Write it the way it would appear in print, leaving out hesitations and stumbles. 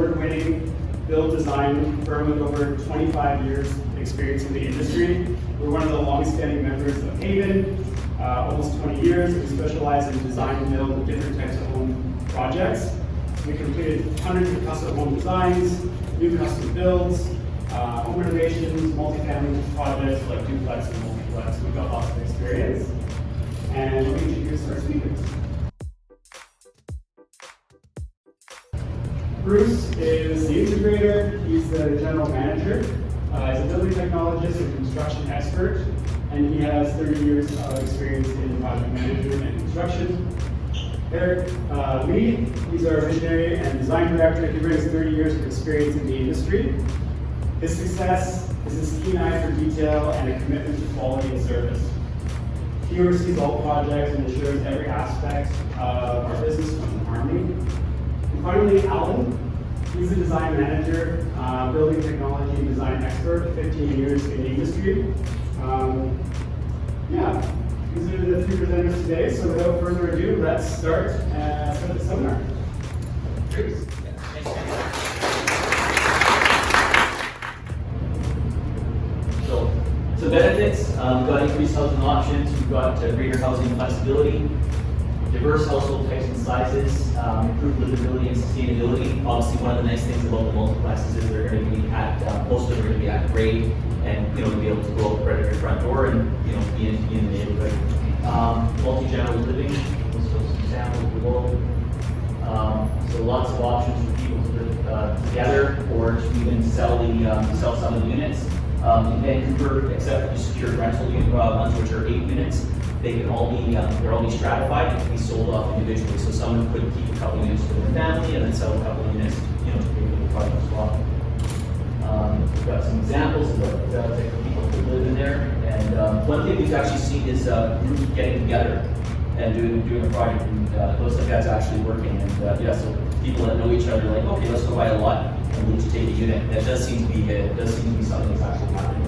award-winning build design firm with over 25 years experience in the industry. We're one of the longest-standing members of Haven, almost 20 years. We specialize in design and build of different types of home projects. We completed hundreds of custom home designs, new custom builds, home renovations, multifamily projects like duplex and multiplex. We've got lots of experience. And let me introduce our speakers. Bruce is the integrator. He's the general manager. He's a building technologist and construction expert, and he has 30 years of experience in project management and construction. Eric Lee, he's our visionary and design director. He brings 30 years of experience in the industry. His success is his keen eye for detail and a commitment to quality and service. He oversees all projects and ensures every aspect of our business comes in harmony. And finally, Alan. He's a design manager, building technology and design expert, 15 years in the industry. These are the three presenters today. So without further ado, let's start the seminar. Cheers. So benefits, we've got increased housing options, we've got greater housing flexibility, diverse household types and sizes, improved livability and sustainability. Obviously, one of the nice things about the multiplexes is they're going to be at, most of them are going to be at grade, and to be able to go out right at your front door and be in the neighborhood. Multi-generational living, let's show some samples below. So lots of options for people to live together, or to even sell some of the units. In Vancouver, except for the secured rental ones, which are 8 units, they can all be they're all be stratified and can be sold off individually. So someone could keep a couple units for their family and then sell a couple of units, to pay for the project as well. We've got some examples of what type of people who live in there. And one thing we've actually seen is groups getting together and doing a project. And it looks like that's actually working. And so people that know each other, like, okay, let's go buy a lot and we'll each take a unit. That does seem to be something that's actually happening.